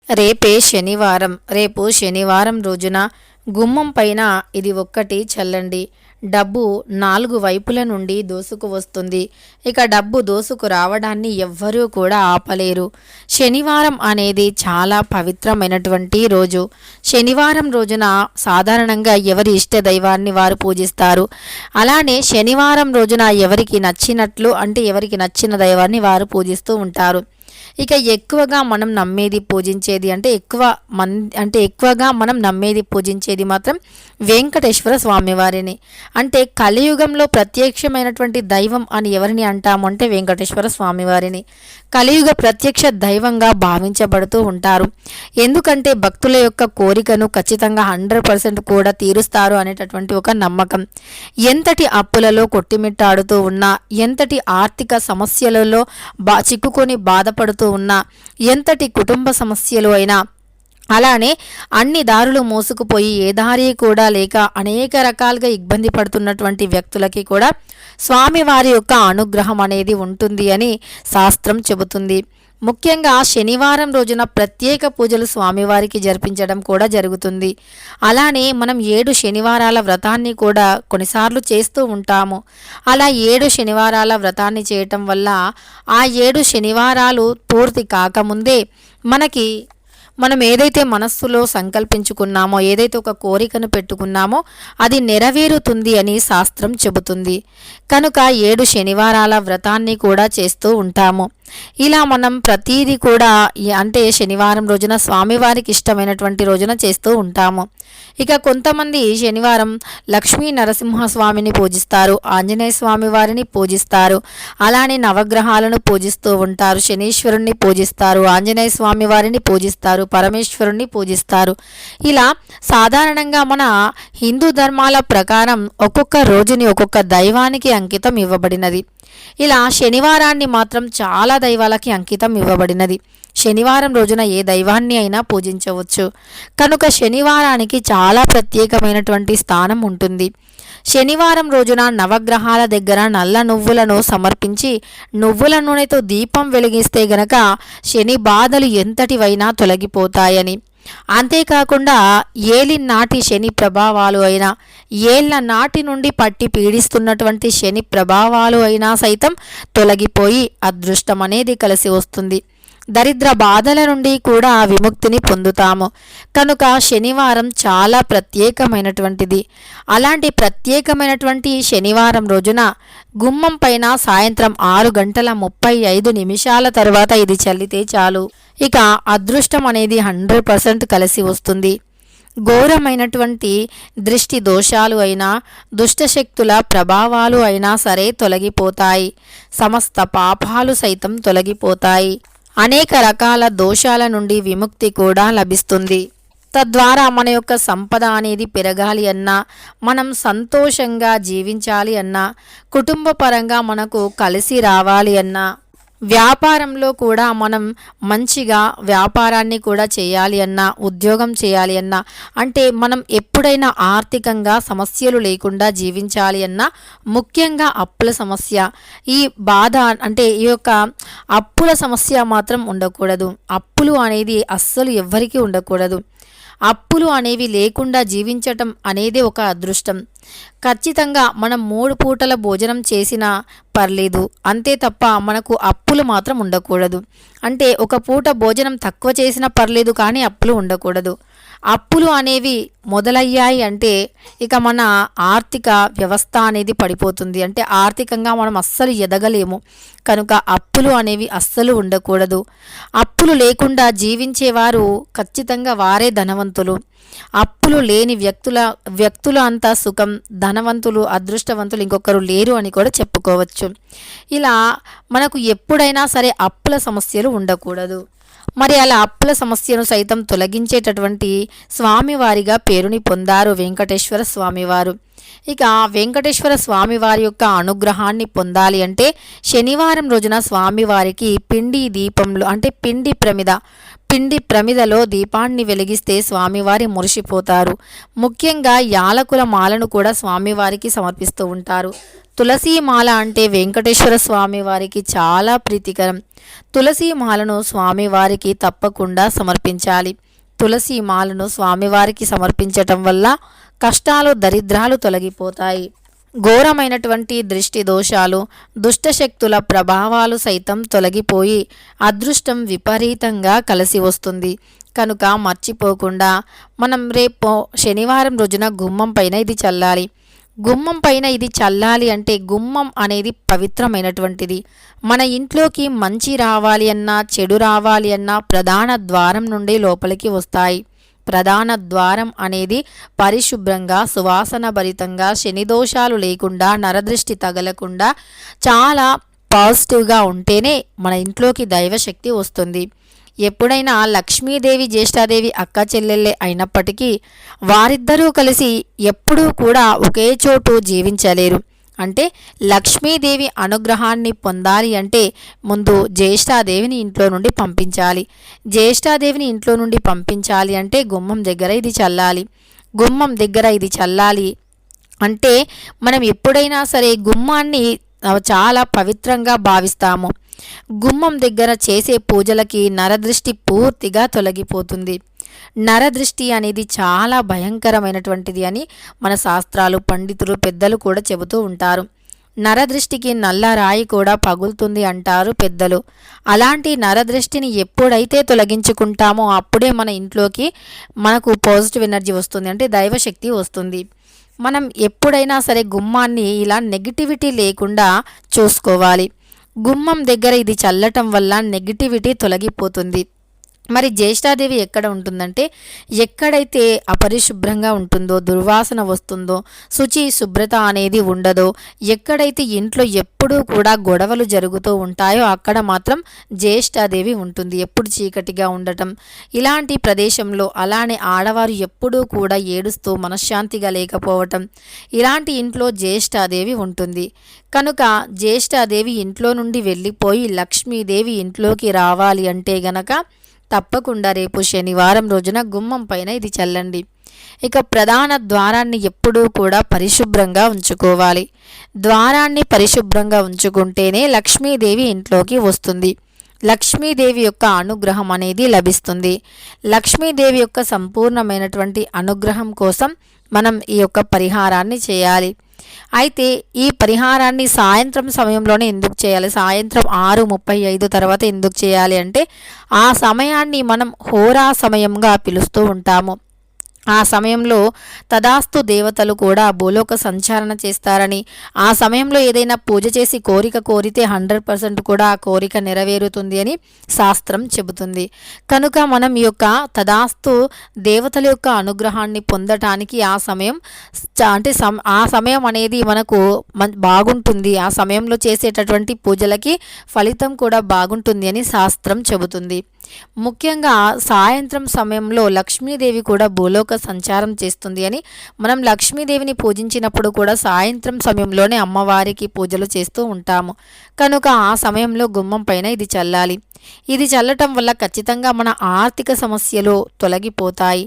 రేపే శనివారం. రేపు శనివారం రోజున గుమ్మం పైన ఇది ఒక్కటి చల్లండి. డబ్బు 4 వైపుల నుండి దోసుకు వస్తుంది. ఇక డబ్బు దోసుకు రావడాన్ని ఎవ్వరూ కూడా ఆపలేరు. శనివారం అనేది చాలా పవిత్రమైనటువంటి రోజు. శనివారం రోజున సాధారణంగా ఎవరి ఇష్ట దైవాన్ని వారు పూజిస్తారు. అలానే శనివారం రోజున ఎవరికి నచ్చినట్లు అంటే ఎవరికి నచ్చిన దైవాన్ని వారు పూజిస్తూ ఉంటారు. ఇక ఎక్కువగా మనం నమ్మేది పూజించేది ఎక్కువగా మనం నమ్మేది పూజించేది మాత్రం వెంకటేశ్వర స్వామివారిని. అంటే కలియుగంలో ప్రత్యక్షమైనటువంటి దైవం అని ఎవరిని అంటాము అంటే వెంకటేశ్వర స్వామివారిని కలియుగ ప్రత్యక్ష దైవంగా భావించబడుతూ ఉంటారు. ఎందుకంటే భక్తుల యొక్క కోరికను ఖచ్చితంగా 100% కూడా తీరుస్తారు అనేటటువంటి ఒక నమ్మకం. ఎంతటి అప్పులలో కొట్టిమిట్టాడుతూ ఉన్నా, ఎంతటి ఆర్థిక సమస్యలలో చిక్కుకొని బాధపడుతూ ఉన్నా, ఎంతటి కుటుంబ సమస్యలు అయినా, అలానే అన్ని దారులు మోసుకుపోయి ఏ దారి కూడా లేక అనేక రకాలుగా ఇబ్బంది పడుతున్నటువంటి వ్యక్తులకి కూడా స్వామివారి యొక్క అనుగ్రహం అనేది ఉంటుంది అని శాస్త్రం చెబుతుంది. ముఖ్యంగా శనివారం రోజున ప్రత్యేక పూజలు స్వామివారికి జరిపించడం కూడా జరుగుతుంది. అలానే మనం 7 శనివారాల వ్రతాన్ని కూడా కొన్నిసార్లు చేస్తూ ఉంటాము. అలా 7 శనివారాల వ్రతాన్ని చేయటం వల్ల ఆ 7 శనివారాలు పూర్తి కాకముందే మనం ఏదైతే మనస్సులో సంకల్పించుకున్నామో, ఏదైతే ఒక కోరికను పెట్టుకున్నామో అది నెరవేరుతుంది అని శాస్త్రం చెబుతుంది. కనుక 7 శనివారాల వ్రతాన్ని కూడా చేస్తూ ఉంటాము. ఇలా మనం ప్రతీది కూడా అంటే శనివారం రోజున స్వామివారికి ఇష్టమైనటువంటి రోజున చేస్తూ ఉంటాము. ఇక కొంతమంది శనివారం లక్ష్మీ నరసింహస్వామిని పూజిస్తారు, ఆంజనేయ స్వామి వారిని పూజిస్తారు, అలానే నవగ్రహాలను పూజిస్తూ ఉంటారు, శనీశ్వరుణ్ణి పూజిస్తారు, ఆంజనేయ స్వామి వారిని పూజిస్తారు, పరమేశ్వరుణ్ణి పూజిస్తారు. ఇలా సాధారణంగా మన హిందూ ధర్మాల ప్రకారం ఒక్కొక్క రోజుని ఒక్కొక్క దైవానికి అంకితం ఇవ్వబడినది. ఇలా శనివారాన్ని మాత్రం చాలా దైవాలకి అంకితం ఇవ్వబడినది. శనివారం రోజున ఏ దైవాన్ని అయినా పూజించవచ్చు. కనుక శనివారానికి చాలా ప్రత్యేకమైనటువంటి స్థానం ఉంటుంది. శనివారం రోజున నవగ్రహాల దగ్గర నల్ల నువ్వులను సమర్పించి నువ్వుల నూనెతో దీపం వెలిగిస్తే గనక శని బాధలు ఎంతటివైనా తొలగిపోతాయని, అంతేకాకుండా ఏలినాటి శని ప్రభావాలు అయినా, ఏళ్ల నాటి నుండి పట్టి పీడిస్తున్నటువంటి శని ప్రభావాలు అయినా సైతం తొలగిపోయి అదృష్టం అనేది కలిసి వస్తుంది. దరిద్ర బాధల నుండి కూడా విముక్తిని పొందుతాము. కనుక శనివారం చాలా ప్రత్యేకమైనటువంటిది. అలాంటి ప్రత్యేకమైనటువంటి శనివారం రోజున గుమ్మం పైన సాయంత్రం 6:35 తర్వాత ఇది చల్లితే చాలు, ఇక అదృష్టం అనేది 100% కలిసి వస్తుంది. ఘోరమైనటువంటి దృష్టి దోషాలు అయినా, దుష్టశక్తుల ప్రభావాలు అయినా సరే తొలగిపోతాయి. సమస్త పాపాలు సైతం తొలగిపోతాయి. అనేక రకాల దోషాల నుండి విముక్తి కూడా లభిస్తుంది. తద్వారా మన యొక్క సంపద అనేది పెరగాలి అన్నా, మనం సంతోషంగా జీవించాలి అన్నా, కుటుంబ పరంగా మనకు కలిసి రావాలి అన్నా, వ్యాపారంలో కూడా మనం మంచిగా వ్యాపారాన్ని కూడా చేయాలి అన్నా, ఉద్యోగం చేయాలి అన్నా, అంటే మనం ఎప్పుడైనా ఆర్థికంగా సమస్యలు లేకుండా జీవించాలి అన్నా, ముఖ్యంగా అప్పుల సమస్య, ఈ బాధ అంటే ఈ యొక్క అప్పుల సమస్య మాత్రం ఉండకూడదు. అప్పులు అనేది అస్సలు ఎవ్వరికీ ఉండకూడదు. అప్పులు అనేవి లేకుండా జీవించటం అనేది ఒక అదృష్టం. ఖచ్చితంగా మనం 3 పూటల భోజనం చేసినా పర్లేదు, అంతే తప్ప మనకు అప్పులు మాత్రం ఉండకూడదు. అంటే ఒక పూట భోజనం తక్కువ చేసినా పర్లేదు, కానీ అప్పులు ఉండకూడదు. అప్పులు అనేవి మొదలయ్యాయి అంటే ఇక మన ఆర్థిక వ్యవస్థ అనేది పడిపోతుంది. అంటే ఆర్థికంగా మనం అస్సలు ఎదగలేము. కనుక అప్పులు అనేవి అస్సలు ఉండకూడదు. అప్పులు లేకుండా జీవించేవారు ఖచ్చితంగా వారే ధనవంతులు. అప్పులు లేని వ్యక్తులు అంతా సుఖం, ధనవంతులు, అదృష్టవంతులు ఇంకొకరు లేరు అని కూడా చెప్పుకోవచ్చు. ఇలా మనకు ఎప్పుడైనా సరే అప్పుల సమస్యలు ఉండకూడదు. మరి అలా అప్పుల సమస్యను సైతం తొలగించేటటువంటి స్వామివారిగా పేరుని పొందారు వెంకటేశ్వర స్వామివారు. ఇక వెంకటేశ్వర స్వామి వారి యొక్క అనుగ్రహాన్ని పొందాలి అంటే శనివారం రోజున స్వామివారికి పిండి దీపంలో అంటే పిండి ప్రమిదలో దీపాన్ని వెలిగిస్తే స్వామివారి మురిసిపోతారు. ముఖ్యంగా యాలకుల మాలను కూడా స్వామివారికి సమర్పిస్తూ ఉంటారు. తులసి మాల అంటే వెంకటేశ్వర స్వామి వారికి చాలా ప్రీతికరం. తులసి మాలను స్వామివారికి తప్పకుండా సమర్పించాలి. తులసి మాలను స్వామివారికి సమర్పించటం వల్ల కష్టాలు దరిద్రాలు తొలగిపోతాయి. ఘోరమైనటువంటి దృష్టి దోషాలు దుష్టశక్తుల ప్రభావాలు సైతం తొలగిపోయి అదృష్టం విపరీతంగా కలిసి వస్తుంది. కనుక మర్చిపోకుండా మనం రేపు శనివారం రోజున గుమ్మం పైన ఇది చల్లాలి. గుమ్మం పైన ఇది చల్లాలి అంటే గుమ్మం అనేది పవిత్రమైనటువంటిది. మన ఇంట్లోకి మంచి రావాలి అన్నా చెడు రావాలి అన్నా ప్రధాన ద్వారం నుండి లోపలికి వస్తాయి. ప్రధాన ద్వారం అనేది పరిశుభ్రంగా సువాసన భరితంగా శనిదోషాలు లేకుండా నరదృష్టి తగలకుండా చాలా పాజిటివ్గా ఉంటేనే మన ఇంట్లోకి దైవశక్తి వస్తుంది. ఎప్పుడైనా లక్ష్మీదేవి జ్యేష్ఠాదేవి అక్క చెల్లెళ్ళే అయినప్పటికీ వారిద్దరూ కలిసి ఎప్పుడూ కూడా ఒకే చోటు జీవించలేరు. అంటే లక్ష్మీదేవి అనుగ్రహాన్ని పొందాలి అంటే ముందు జ్యేష్ఠాదేవిని ఇంట్లో నుండి పంపించాలి. జ్యేష్ఠాదేవిని ఇంట్లో నుండి పంపించాలి అంటే గుమ్మం దగ్గర ఇది చల్లాలి. గుమ్మం దగ్గర ఇది చల్లాలి అంటే మనం ఎప్పుడైనా సరే గుమ్మాన్ని చాలా పవిత్రంగా భావిస్తాము. గుమ్మం దగ్గర చేసే పూజలకి నరదృష్టి పూర్తిగా తొలగిపోతుంది. నరదృష్టి అనేది చాలా భయంకరమైనటువంటిది అని మన శాస్త్రాలు పండితులు పెద్దలు కూడా చెబుతూ ఉంటారు. నరదృష్టికి నల్ల రాయి కూడా పగులుతుంది అంటారు పెద్దలు. అలాంటి నరదృష్టిని ఎప్పుడైతే తొలగించుకుంటామో అప్పుడే మన ఇంట్లోకి మనకు పాజిటివ్ ఎనర్జీ వస్తుంది, అంటే దైవశక్తి వస్తుంది. మనం ఎప్పుడైనా సరే గుమ్మాన్ని ఇలా నెగిటివిటీ లేకుండా చూసుకోవాలి. గుమ్మం దగ్గర ఇది చల్లటం వల్ల నెగిటివిటీ తొలగిపోతుంది. మరి జ్యేష్ఠాదేవి ఎక్కడ ఉంటుందంటే ఎక్కడైతే అపరిశుభ్రంగా ఉంటుందో, దుర్వాసన వస్తుందో, శుచి శుభ్రత అనేది ఉండదో, ఎక్కడైతే ఇంట్లో ఎప్పుడూ కూడా గొడవలు జరుగుతూ ఉంటాయో అక్కడ మాత్రం జ్యేష్ఠాదేవి ఉంటుంది. ఎప్పుడు చీకటిగా ఉండటం ఇలాంటి ప్రదేశంలో, అలానే ఆడవారు ఎప్పుడూ కూడా ఏడుస్తూ మనశ్శాంతిగా లేకపోవటం, ఇలాంటి ఇంట్లో జ్యేష్ఠాదేవి ఉంటుంది. కనుక జ్యేష్ఠాదేవి ఇంట్లో నుండి వెళ్ళిపోయి లక్ష్మీదేవి ఇంట్లోకి రావాలి అంటే గనక తప్పకుండా రేపు శనివారం రోజున గుమ్మం పైన ఇది చల్లండి. ఇక ప్రధాన ద్వారాన్ని ఎప్పుడూ కూడా పరిశుభ్రంగా ఉంచుకోవాలి. ద్వారాన్ని పరిశుభ్రంగా ఉంచుకుంటేనే లక్ష్మీదేవి ఇంట్లోకి వస్తుంది. లక్ష్మీదేవి యొక్క అనుగ్రహం అనేది లభిస్తుంది. లక్ష్మీదేవి యొక్క సంపూర్ణమైనటువంటి అనుగ్రహం కోసం మనం ఈ యొక్క పరిహారాన్ని చేయాలి. అయితే ఈ పరిహారాన్ని సాయంత్రం సమయంలోనే ఎందుకు చేయాలి, సాయంత్రం 6:35 తర్వాత ఎందుకు చేయాలి అంటే ఆ సమయాన్ని మనం హోరా సమయంగా పిలుస్తూ ఉంటాము. ఆ సమయంలో తదాస్తు దేవతలు కూడా భూలోక సంచారణ చేస్తారని, ఆ సమయంలో ఏదైనా పూజ చేసి కోరిక కోరితే 100% కూడా ఆ కోరిక నెరవేరుతుంది అని శాస్త్రం చెబుతుంది. కనుక మనం ఈ యొక్క తదాస్తు దేవతల యొక్క అనుగ్రహాన్ని పొందటానికి ఆ సమయం అంటే ఆ సమయం అనేది మనకు బాగుంటుంది. ఆ సమయంలో చేసేటటువంటి పూజలకి ఫలితం కూడా బాగుంటుంది అని శాస్త్రం చెబుతుంది. ముఖ్యంగా సాయంత్రం సమయంలో లక్ష్మీదేవి కూడా భూలోక సంచారం చేస్తుంది అని మనం లక్ష్మీదేవిని పూజించినప్పుడు కూడా సాయంత్రం సమయంలోనే అమ్మవారికి పూజలు చేస్తూ ఉంటాము. కనుక ఆ సమయంలో గుమ్మం పైన ఇది చల్లాలి. ఇది చల్లటం వల్ల ఖచ్చితంగా మన ఆర్థిక సమస్యలు తొలగిపోతాయి.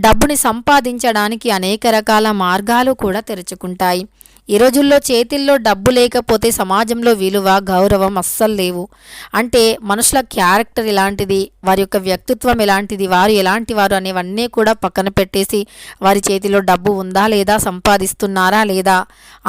డబ్బుని సంపాదించడానికి అనేక రకాల మార్గాలు కూడా తెరుచుకుంటాయి. ఈ రోజుల్లో చేతిల్లో డబ్బు లేకపోతే సమాజంలో విలువ గౌరవం అస్సలు లేవు. అంటే మనుషుల క్యారెక్టర్ ఎలాంటిది, వారి యొక్క వ్యక్తిత్వం ఎలాంటిది, వారు ఎలాంటి వారు అనేవన్నీ కూడా పక్కన పెట్టేసి వారి చేతిలో డబ్బు ఉందా లేదా, సంపాదిస్తున్నారా లేదా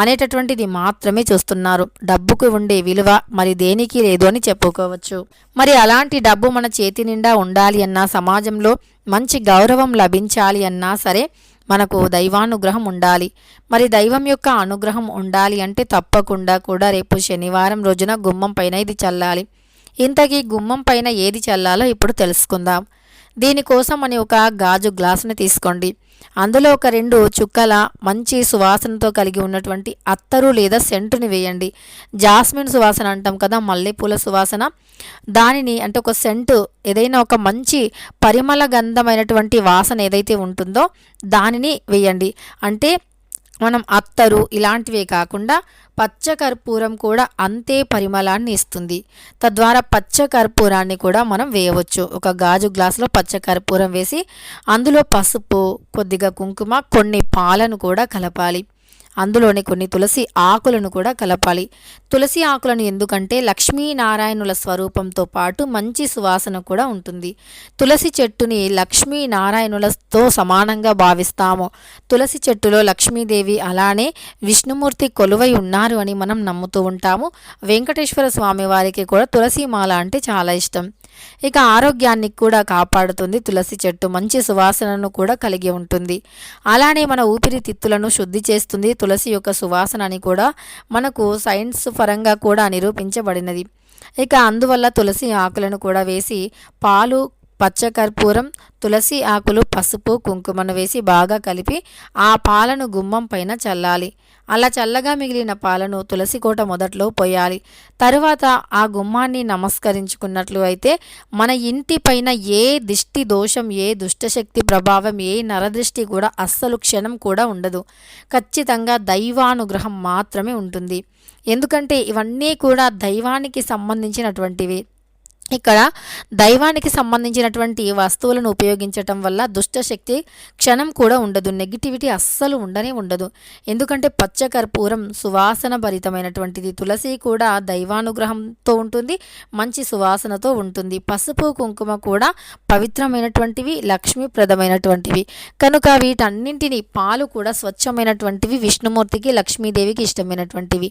అనేటటువంటిది మాత్రమే చూస్తున్నారు. డబ్బుకు ఉండే విలువ మరి దేనికి లేదు అని చెప్పుకోవచ్చు. మరి అలాంటి డబ్బు మన చేతి నిండా ఉండాలి అన్నా, సమాజంలో మంచి గౌరవం లభించాలి అన్నా సరే మనకు దైవానుగ్రహం ఉండాలి. మరి దైవం యొక్క అనుగ్రహం ఉండాలి అంటే తప్పకుండా కూడా రేపు శనివారం రోజున గుమ్మం పైన ఇది చల్లాలి. ఇంతకీ గుమ్మం పైన ఏది చల్లాలో ఇప్పుడు తెలుసుకుందాం. దీనికోసం అని ఒక గాజు గ్లాసుని తీసుకోండి. అందులో ఒక 2 చుక్కల మంచి సువాసనతో కలిగి ఉన్నటువంటి అత్తరు లేదా సెంటుని వేయండి. జాస్మిన్ సువాసన అంటాం కదా, మల్లెపూల సువాసన, దానిని అంటే ఒక సెంటు ఏదైనా ఒక మంచి పరిమళ గంధమైనటువంటి వాసన ఏదైతే ఉంటుందో దానిని వేయండి. అంటే మనం అత్తరు ఇలాంటివే కాకుండా పచ్చకర్పూరం కూడా అంతే పరిమళాన్ని ఇస్తుంది. తద్వారా పచ్చకర్పూరాన్ని కూడా మనం వేయవచ్చు. ఒక గాజు గ్లాసులో పచ్చకర్పూరం వేసి అందులో పసుపు, కొద్దిగా కుంకుమ, కొన్ని పాలను కూడా కలపాలి. అందులోని కొన్ని తులసి ఆకులను కూడా కలపాలి. తులసి ఆకులను ఎందుకంటే లక్ష్మీనారాయణుల స్వరూపంతో పాటు మంచి సువాసన కూడా ఉంటుంది. తులసి చెట్టుని లక్ష్మీనారాయణులతో సమానంగా భావిస్తాము. తులసి చెట్టులో లక్ష్మీదేవి అలానే విష్ణుమూర్తి కొలువై ఉన్నారు అని మనం నమ్ముతూ ఉంటాము. వెంకటేశ్వర స్వామి వారికి కూడా తులసి మాల అంటే చాలా ఇష్టం. ఇక ఆరోగ్యాన్ని కూడా కాపాడుతుంది తులసి చెట్టు. మంచి సువాసనను కూడా కలిగి ఉంటుంది. అలానే మన ఊపిరితిత్తులను శుద్ధి చేస్తుంది తులసి యొక్క సువాసన అని కూడా మనకు సైన్స్ పరంగా కూడా నిరూపించబడినది. ఇక అందువల్ల తులసి ఆకులను కూడా వేసి పాలు, పచ్చకర్పూరం, తులసి ఆకులు, పసుపు, కుంకుమను వేసి బాగా కలిపి ఆ పాలను గుమ్మం పైన చల్లాలి. అలా చల్లగా మిగిలిన పాలను తులసి కోట మొదట్లో పోయాలి. తరువాత ఆ గుమ్మాన్ని నమస్కరించుకున్నట్లు అయితే మన ఇంటి పైన ఏ దిష్టి దోషం, ఏ దుష్టశక్తి ప్రభావం, ఏ నరదృష్టి కూడా అస్సలు క్షణం కూడా ఉండదు. ఖచ్చితంగా దైవానుగ్రహం మాత్రమే ఉంటుంది. ఎందుకంటే ఇవన్నీ కూడా దైవానికి సంబంధించినటువంటివి. ఇక్కడ దైవానికి సంబంధించినటువంటి వస్తువులను ఉపయోగించటం వల్ల దుష్టశక్తి క్షణం కూడా ఉండదు. నెగిటివిటీ అస్సలు ఉండనే ఉండదు. ఎందుకంటే పచ్చకర్పూరం సువాసన భరితమైనటువంటిది. తులసి కూడా దైవానుగ్రహంతో ఉంటుంది, మంచి సువాసనతో ఉంటుంది. పసుపు, కుంకుమ కూడా పవిత్రమైనటువంటివి, లక్ష్మీప్రదమైనటువంటివి. కనుక వీటన్నింటినీ, పాలు కూడా స్వచ్ఛమైనటువంటివి, విష్ణుమూర్తికి లక్ష్మీదేవికి ఇష్టమైనటువంటివి.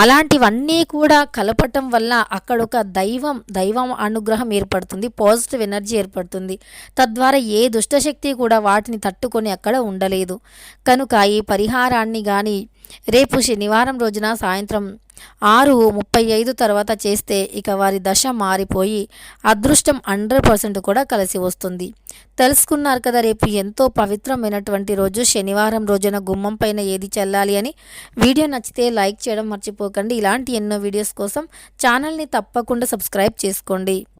అలాంటివన్నీ కూడా కలపటం వల్ల అక్కడొక దైవం అనుగ్రహం ఏర్పడుతుంది, పాజిటివ్ ఎనర్జీ ఏర్పడుతుంది. తద్వారా ఏ దుష్టశక్తి కూడా వాటిని తట్టుకొని అక్కడ ఉండలేదు. కనుక ఈ పరిహారాన్ని కానీ రేపు శనివారం రోజున సాయంత్రం 6:35 తర్వాత చేస్తే ఇక వారి దశ మారిపోయి అదృష్టం 100% కూడా కలిసి వస్తుంది. తెలుసుకున్నారు కదా, రేపు ఎంతో పవిత్రమైనటువంటి రోజు. శనివారం రోజున గుమ్మం పైన ఏది చల్లాలి అని. వీడియో నచ్చితే లైక్ చేయడం మర్చిపోకండి. ఇలాంటి ఎన్నో వీడియోస్ కోసం ఛానల్ని తప్పకుండా సబ్స్క్రైబ్ చేసుకోండి.